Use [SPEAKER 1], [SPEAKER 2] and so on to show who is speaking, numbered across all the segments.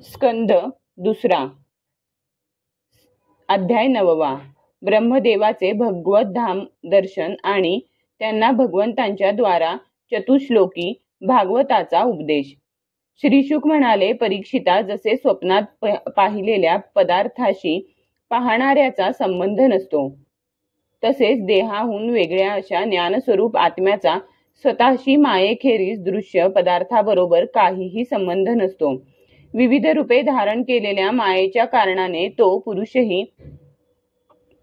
[SPEAKER 1] स्कंद दुसरा अध्याय 9. ब्रह्मदेवाचे भगवत धाम दर्शन आणि त्यांना भगवंतांच्या द्वारा चतुश्लोकी भागवताचा उपदेश. श्री शुक म्हणाले, परीक्षिता, जसे स्वप्नात पाहिलेल्या पदार्थाशी पाहणाऱ्याचा संबंध नसतो, तसेच देहाहून वेगळ्या अशा ज्ञानस्वरूप आत्म्याचा स्वतःशी मायेखेरीज दृश्य पदार्थाबरोबर काहीही संबंध नसतो. विविध रूपे धारण केलेल्या मायेच्या कारणाने तो पुरुषही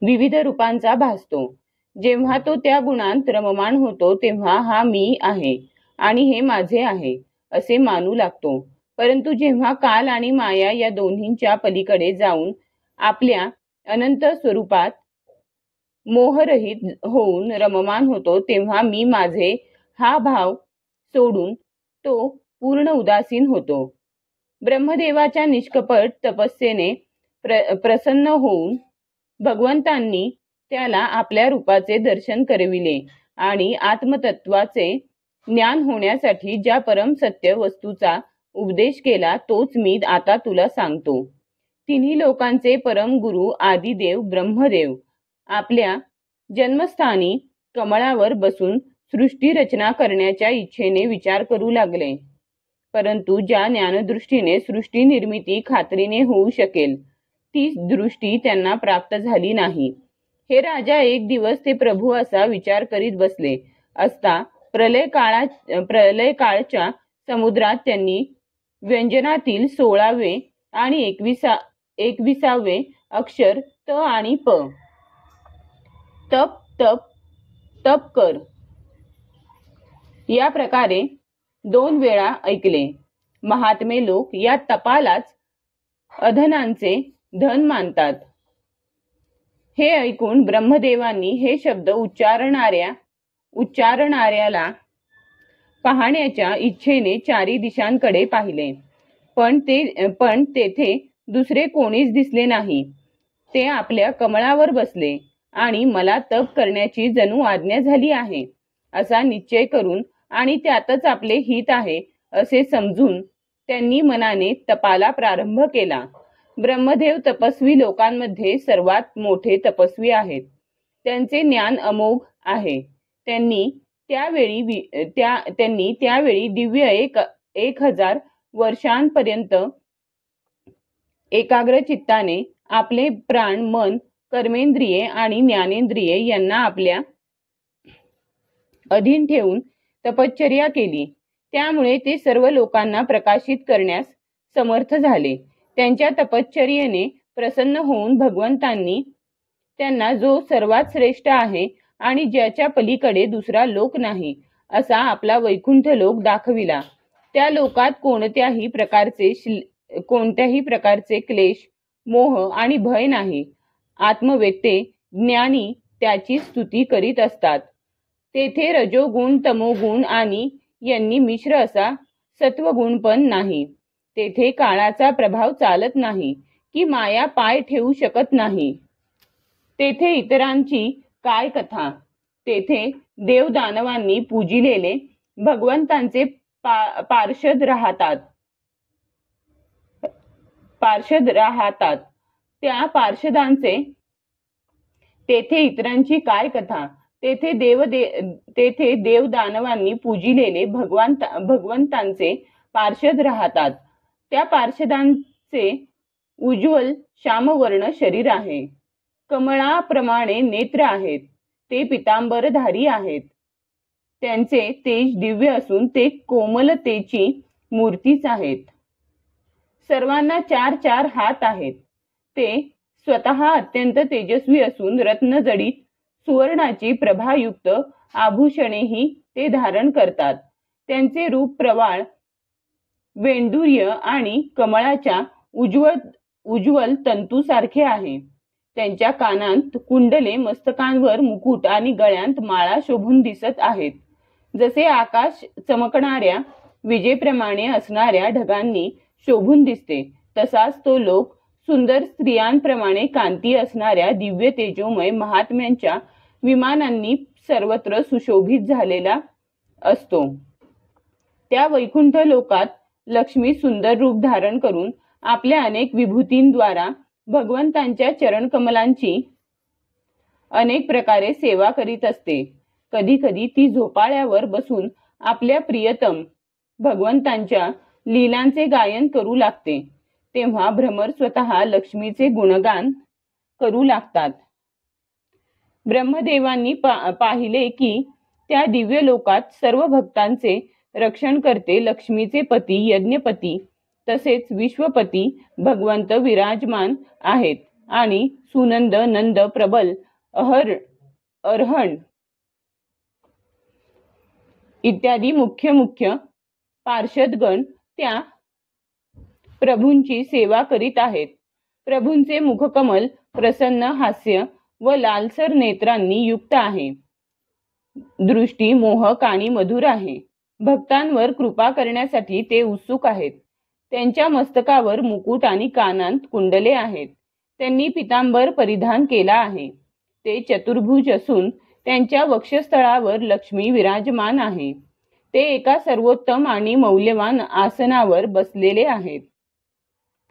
[SPEAKER 1] विविध रूपांचा भासतो. जेव्हा तो त्या गुणांत रममाण होतो तेव्हा हा मी आहे आणि हे माझे आहे असे मानू लागतो. परंतु जेव्हा काल आणि माया या दोन्हींच्या पलीकडे जाऊन आपल्या अनंत स्वरूपात मोहरहित होऊन रममाण होतो तेव्हा मी माझे हा भाव सोडून तो पूर्ण उदासीन होतो. ब्रह्मदेवाच्या निष्कपट तपस्येने प्रसन्न होऊन भगवंतांनी त्याला आपल्या रूपाचे दर्शन करविले आणि आत्मतत्वाचे ज्ञान होण्यासाठी ज्या परम सत्य वस्तूचा उपदेश केला तोच मी आता तुला सांगतो. तिन्ही लोकांचे परम गुरु आदिदेव ब्रह्मदेव आपल्या जन्मस्थानी कमळावर बसून सृष्टी रचना करण्याच्या इच्छेने विचार करू लागले. परंतु ज्या ज्ञानदृष्टीने सृष्टी निर्मिती खात्रीने होऊ शकेल ती दृष्टी त्यांना प्राप्त झाली नाही. हे राजा, एक दिवस ते प्रभू असा विचार करीत बसले असता प्रलय काळच्या समुद्रात त्यांनी व्यंजनातील 16वे आणि 21वे अक्षर त आणि प तप तप तप कर या प्रकारे 2 वेळा ऐकले. महात्मे लोक या तपालाच अधनांचे धन मानतात. हे ऐकून ब्रह्मदेवांनी हे शब्द उच्चारणाऱ्याला पाहण्याच्या इच्छेने 4 दिशांकडे पाहिले, पण तेथे दुसरे कोणीच दिसले नाही. ते आपल्या कमळावर बसले आणि मला तप करण्याची जणू आज्ञा झाली आहे असा निश्चय करून आणि त्यातच आपले हित आहे असे समजून त्यांनी मनाने तपाला प्रारंभ केला. ब्रह्मदेव तपस्वी लोकांमध्ये सर्वात मोठे तपस्वी आहेत. त्यांचे ज्ञान अमोघ आहे. त्यांनी त्यावेळी दिव्य 1000 वर्षांपर्यंत एकाग्र चित्ताने आपले प्राण, मन, कर्मेंद्रिये आणि ज्ञानेंद्रिये यांना आपल्या अधीन ठेवून तपश्चर्या केली. त्यामुळे ते सर्व लोकांना प्रकाशित करण्यास समर्थ झाले. त्यांच्या तपश्चर्येने प्रसन्न होऊन भगवंतांनी त्यांना जो सर्वात श्रेष्ठ आहे आणि ज्याच्या पलीकडे दुसरा लोक नाही असा आपला वैकुंठ लोक दाखविला. त्या लोकात कोणत्याही प्रकारचे क्लेश, मोह आणि भय नाही. आत्मवेत्ते ज्ञानी त्याची स्तुती करीत असतात. तेथे रजोगुण, तमोगुण आणि यांनी मिश्र असा सत्वगुण पण नाही. तेथे काळाचा प्रभाव चालत नाही की माया पाय ठेवू शकत नाही. तेथे इतरांची काय कथा. तेथे देवदानवांनी पूजिलेले भगवंतांचे पार्षद राहतात. त्या पार्षदांचे तेथे इतरांची काय कथा. तेथे देवदानवांनी पूजिलेले भगवंतांचे पार्षद राहतात. त्या पार्षदांचे उज्ज्वल श्यामवर्ण शरीर आहे. कमळाप्रमाणे नेत्र आहेत. ते पितांबरधारी आहेत. त्यांचे तेज दिव्य असून ते कोमलतेची मूर्तीच आहेत. सर्वांना 4 हात आहेत. ते स्वतः अत्यंत तेजस्वी असून रत्नजडित सुवर्णाची प्रभायुक्त आभूषणेही ते धारण करतात. त्यांचे रूप प्रवाळ वेंडूर्य आणि कमळाच्या उज्ज्वल तंतूसारखे आहे. त्यांच्या कानांत कुंडले, मस्तकांवर मुकुट आणि गळ्यांत माळा शोभून दिसत आहेत. जसे आकाश चमकणाऱ्या विजेप्रमाणे असणाऱ्या ढगांनी शोभून दिसते तसाच तो लोक सुंदर स्त्रियांप्रमाणे कांती असणाऱ्या दिव्य तेजोमय महात्म्यांच्या विमानांनी सर्वत्र सुशोभित झालेला असतो. त्या वैकुंठ लोकात लक्ष्मी सुंदर रूप धारण करून आपल्या अनेक विभूतींद्वारा भगवंतांच्या चरणकमलांची अनेक प्रकारे सेवा करीत असते. कधी कधी ती झोपाळ्यावर बसून आपल्या प्रियतम भगवंतांच्या लीलांचे गायन करू लागते. तेव्हा भ्रमर स्वतः लक्ष्मीचे गुणगान करू लागतात. ब्रह्मदेवांनी पाहिले की त्या दिव्य लोकात सर्व भक्तांचे रक्षण करते लक्ष्मीचे पती यज्ञपती तसेच विश्वपती भगवंत विराजमान आहेत आणि सुनंद नंद प्रबल अर्हण इत्यादी मुख्य पार्षदगण त्या प्रभूंची सेवा करीत आहेत. प्रभूंचे मुखकमल प्रसन्न हास्य व लालसर नेत्रांनी युक्त आहे. दृष्टी मोहक आणि मधुर आहे. भक्तांवर कृपा करण्यासाठी ते उत्सुक आहेत. त्यांच्या मस्तकावर मुकुट आणि कानांत कुंडले आहेत. त्यांनी पितांबर परिधान केला आहे. ते चतुर्भुज असून त्यांच्या वक्षस्थळावर लक्ष्मी विराजमान आहे. ते एका सर्वोत्तम आणि मौल्यवान आसनावर बसलेले आहेत.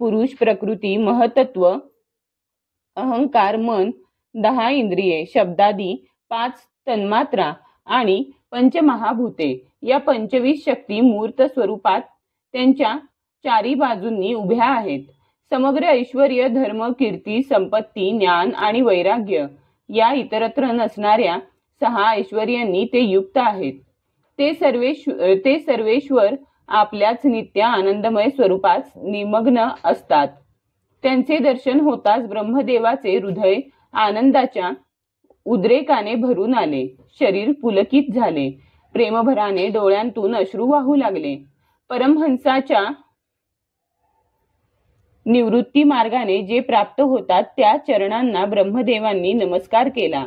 [SPEAKER 1] पुरुष प्रकृती महतत्व अहंकार मन 10 इंद्रिये शब्दादी 5 तन्मात्रा आणि पंचमहाभूते या 25 शक्ती मूर्त स्वरूपात त्यांच्या चारी बाजूंनी उभ्या आहेत. समग्र ऐश्वर्य धर्म कीर्ती संपत्ती ज्ञान आणि वैराग्य या इतरत्र नसणाऱ्या 6 ऐश्वर्यांनी ते युक्त आहेत. ते सर्वेश्वर आपल्याच नित्य आनंदमय स्वरूपात निमग्न असतात. त्यांचे दर्शन होताच ब्रह्मदेवाचे हृदय आनंदाच्या उद्रेकाने भरून आले. शरीर पुलकित झाले. प्रेमभराने डोळ्यांतून अश्रू वाहू लागले. परमहंसाच्या निवृत्ती मार्गाने जे प्राप्त होतात त्या चरणांना ब्रह्मदेवांनी नमस्कार केला.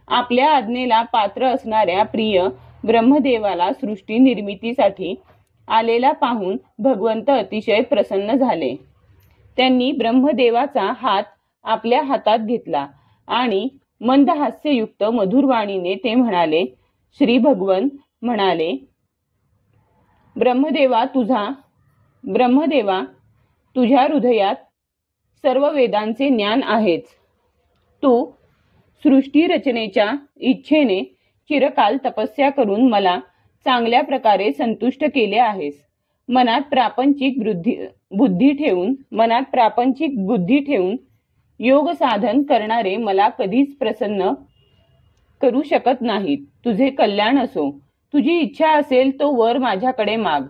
[SPEAKER 1] आपल्या आज्ञेला पात्र असणाऱ्या प्रिय ब्रह्मदेवाला सृष्टी निर्मितीसाठी आलेला पाहून भगवंत अतिशय प्रसन्न झाले. त्यांनी ब्रह्मदेवाचा हात आपल्या हातात घेतला आणि मंद हास्ययुक्त मधुरवाणीने ते म्हणाले. श्री भगवन म्हणाले, ब्रह्मदेवा तुझ्या हृदयात सर्व वेदांचे ज्ञान आहेच. तू सृष्टी रचनेच्या इच्छेने चिरकाल तपस्या करून मला चांगल्या प्रकारे संतुष्ट केले आहेस. मनात प्रापंचिक बुद्धी ठेवून योग साधन करणारे मला कधीच प्रसन्न करू शकत नाहीत. तुझे कल्याण असो. तुझी इच्छा असेल तो वर माझ्याकडे माग.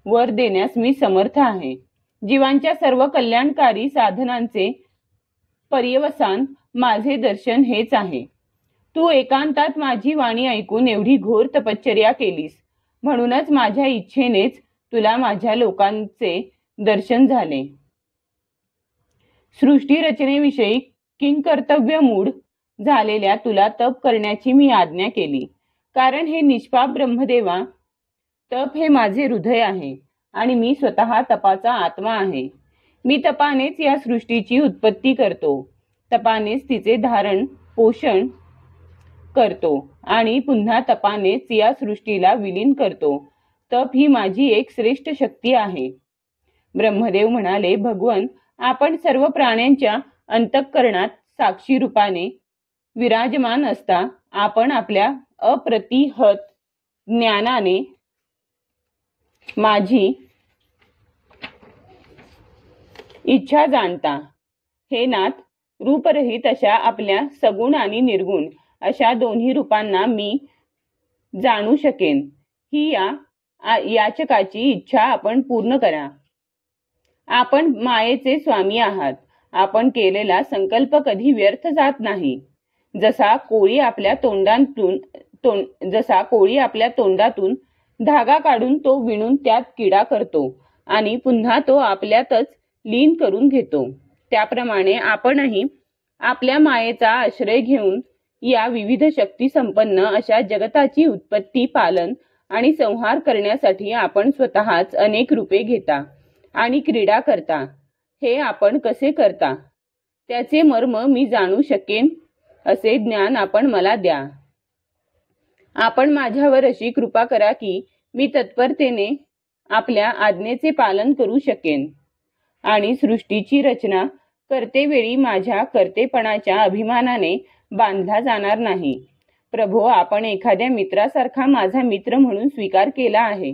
[SPEAKER 1] वर देण्यास मी समर्थ आहे. जीवांच्या सर्व कल्याणकारी साधनांचे पर्यवसान माझे दर्शन हेच आहे. तू एकांतात माझी वाणी ऐकून एवढी घोर तपश्चर्या केलीस. म्हणूनच माझ्या इच्छेनेच तुला माझ्या लोकांचे दर्शन झाले. सृष्टी रचनेविषयी किंकर्तव्य मूढ झालेल्या तुला तप करण्याची मी आज्ञा केली. कारण हे निष्पाप ब्रह्मदेवा, तप हे माझे हृदय आहे आणि मी स्वतः तपाचा आत्मा आहे. मी तपानेच या सृष्टीची उत्पत्ती करतो. तपानेच तिचे धारण पोषण करतो आणि पुन्हा तपानेच या सृष्टीला विलीन करतो. तप ही माझी एक श्रेष्ठ शक्ती आहे. ब्रह्मदेव म्हणाले, भगवन, आपण सर्व प्राण्यांच्या अंतःकरणात साक्षी रूपाने विराजमान असता आपण आपल्या अप्रतिहत ज्ञानाने माझी इच्छा जाणता. हे नाथ, रूपरहित अशा आपल्या सगुण आणि निर्गुण अशा दोन्ही रूपांना मी जाणू शकेन. ही याचकाची इच्छा आपण पूर्ण करा. आपण मायेचे स्वामी आहात. आपण केलेला संकल्प कधी व्यर्थ जात नाही. जसा कोळी आपल्या तोंडातून धागा काढून तो विणून त्यात किडा करतो आणि पुन्हा तो आपल्यातच लीन करून घेतो, त्याप्रमाणे आपणही आपल्या मायेचा आश्रय घेऊन या विविध शक्ती संपन्न अशा जगताची उत्पत्ती, पालन आणि संहार करण्यासाठी आपण स्वतःच अनेक रूपे घेता आणि क्रीडा करता. हे आपण कसे करता त्याचे मर्म मी जाणू शकेन असे ज्ञान आपण मला द्या. आपण माझ्यावर अशी कृपा करा की मी तत्परतेने आपल्या आज्ञेचे पालन करू शकेन. आणि सृष्टीची रचना करतेवेळी माझ्या कर्तेपणाच्या अभिमानाने बांधला जाणार नाही. प्रभो, आपण एखाद्या मित्रासारखा माझा मित्र म्हणून स्वीकार केला आहे.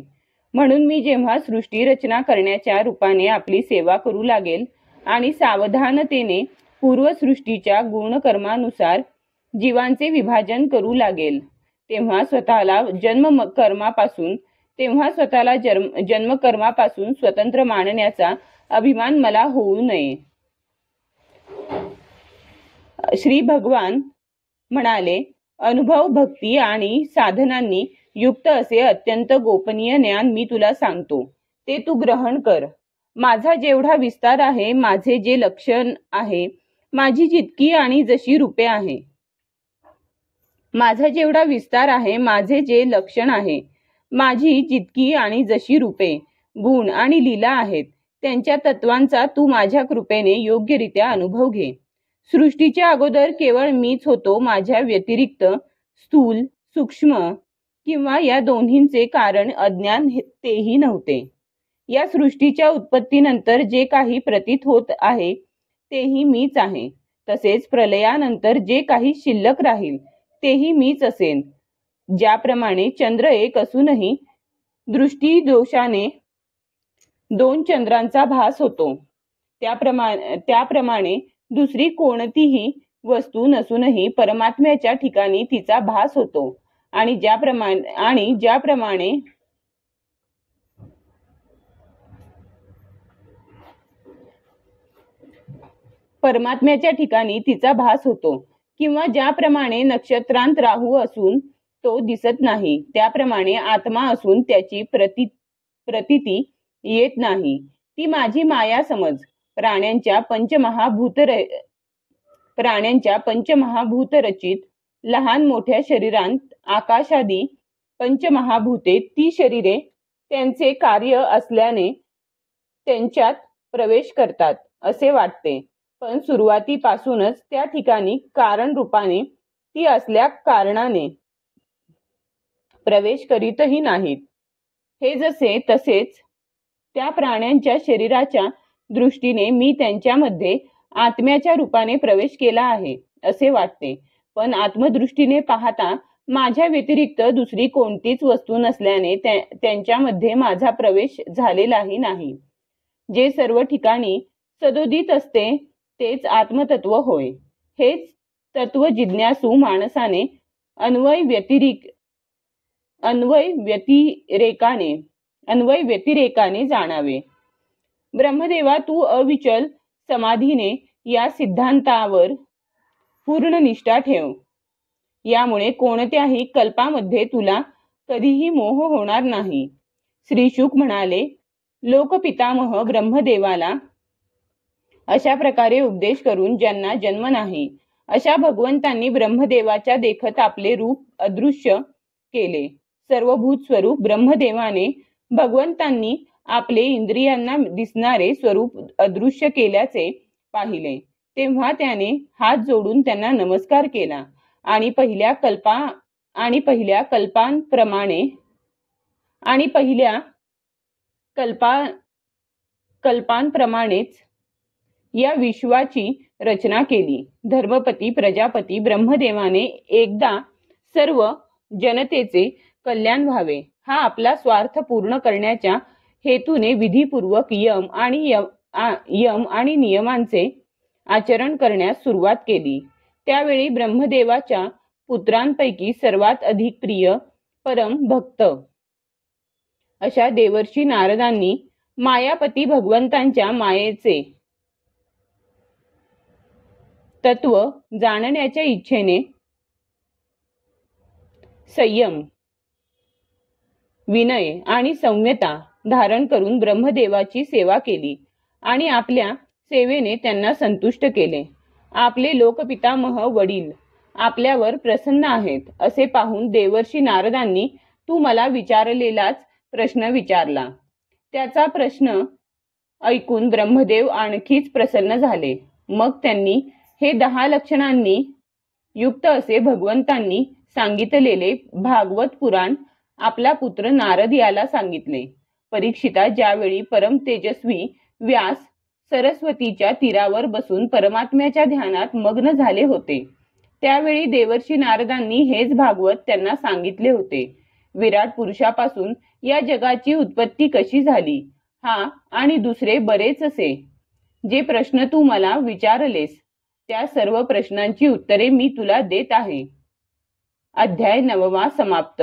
[SPEAKER 1] म्हणून मी जेव्हा सृष्टी रचना करण्याच्या रूपाने आपली सेवा करू लागेल आणि सावधानतेने पूर्वसृष्टीच्या गुणकर्मानुसार जीवांचे विभाजन करू लागेल, तेव्हा स्वतःला जन्मकर्मापासून स्वतंत्र मानण्याचा अभिमान मला होऊ नये. श्री भगवान म्हणाले, अनुभव, भक्ती आणि साधनांनी युक्त असे अत्यंत गोपनीय ज्ञान मी तुला सांगतो, ते तू ग्रहण कर. माझा जेवढा विस्तार आहे, माझे जे लक्षण आहे, माझी जितकी आणि जशी रूपे आहे, माझा जेवढा विस्तार आहे, माझे जे लक्षण आहे, माझी जितकी आणि जशी रूपे, गुण आणि लीला आहेत, त्यांच्या तत्वांचा तू माझ्या कृपेने योग्यरित्या अनुभव घे. सृष्टीच्या अगोदर केवळ मीच होतो. माझ्या व्यतिरिक्त स्थूल, सूक्ष्म किंवा या दोन्हींचे कारण अज्ञान तेही नव्हते. या सृष्टीच्या उत्पत्तीनंतर जे काही प्रतीत होत आहे तेही मीच आहे. तसेच प्रलयानंतर जे काही शिल्लक राहील तेही मीच असेन. ज्याप्रमाणे चंद्र एक असूनही दृष्टी दोषाने 2 चंद्रांचा भास होतो, त्याप्रमाणे दुसरी कोणतीही वस्तू नसूनही परमात्म्याच्या ठिकाणी तिचा भास होतो. आणि ज्याप्रमाणे परमात्म्याच्या ठिकाणी तिचा भास होतो, किंवा ज्याप्रमाणे नक्षत्रांत राहू असून तो दिसत नाही, त्याप्रमाणे आत्मा असून त्याची प्रतीती येत नाही, ती माझी माया समज. प्राण्यांच्या पंचमहाभूत रचित लहान मोठ्या शरीरांत आकाशादी पंचमहाभूते, ती शरीरे त्यांचे कार्य असल्याने त्यांच्यात प्रवेश करतात असे वाटते, पण सुरुवातीपासूनच त्या ठिकाणी कारण रूपाने ती असल्या कारणाने प्रवेश करीतही नाहीत. हे जसे तसेच त्या प्राण्यांच्या शरीराच्या दृष्टीने मी त्यांच्यामध्ये आत्म्याच्या रूपाने प्रवेश केला आहे असे वाटते, पण आत्मदृष्टीने पाहता माझ्या व्यतिरिक्त दुसरी कोणतीच वस्तू नसल्याने त्यांच्यामध्ये माझा प्रवेश झालेलाही नाही. जे सर्व ठिकाणी सदोदित असते तेच आत्मतत्व होय. हेच तत्व जिज्ञासू माणसाने अन्वय व्यतिरेकाने जाणावे. ब्रह्मदेवा, तू अविचल समाधीने या सिद्धांतावर पूर्ण निष्ठा ठेव. यामुळे कोणत्याही कल्पामध्ये तुला कधीही मोह होणार नाही. श्री शुक म्हणाले, लोकपितामह ब्रह्मदेवाला अशा प्रकारे उपदेश करून ज्यांना जन्म नाही, अशा भगवंतांनी ब्रह्मदेवाच्या देखत आपले रूप अदृश्य केले. सर्वभूत स्वरूप ब्रह्मदेवाने भगवंतांनी आपले इंद्रियांना दिसणारे स्वरूप अदृश्य केल्याचे पाहिले. तेव्हा त्याने हात जोडून त्यांना नमस्कार केला आणि पहिल्या कल्पांप्रमाणेच या विश्वाची रचना केली. धर्मपती प्रजापती ब्रह्मदेवाने एकदा सर्व जनतेचे कल्याण व्हावे हा आपला स्वार्थ पूर्ण करण्याच्या हेतूने विधीपूर्वक यम आणि नियमांचे आचरण करण्यास सुरुवात केली. त्यावेळी ब्रह्मदेवाच्या पुत्रांपैकी सर्वात अधिक प्रिय, परम भक्त अशा देवर्षी नारदांनी मायापती भगवंतांच्या मायेचे तत्व जाणण्याच्या इच्छेने संयम, विनय आणि सौम्यता धारण करून ब्रह्मदेवाची सेवा केली आणि आपल्या सेवेने त्यांना संतुष्ट केले. आपले लोकपितामह वडील आपल्यावर प्रसन्न आहेत असे पाहून देवर्षी नारदांनी तू मला विचारलेलाच प्रश्न विचारला. त्याचा प्रश्न ऐकून ब्रह्मदेव आणखीच प्रसन्न झाले. मग त्यांनी हे 10 लक्षणांनी युक्त असे भगवंतांनी सांगितलेले भागवत पुराण आपला पुत्र नारद याला सांगितले. परीक्षिता, ज्यावेळी परम तेजस्वी व्यास सरस्वतीच्या तीरावर बसून परमात्म्याच्या ध्यानात मग्न झाले होते. त्यावेळी देवर्षी नारदांनी हेच भागवत त्यांना सांगितले होते. विराट पुरुषापासून या जगाची उत्पत्ती कशी झाली, हा आणि दुसरे बरेच असे जे प्रश्न तू मला विचारलेस, त्या सर्व प्रश्नांची उत्तरे मी तुला देत आहे. अध्याय 9 समाप्त.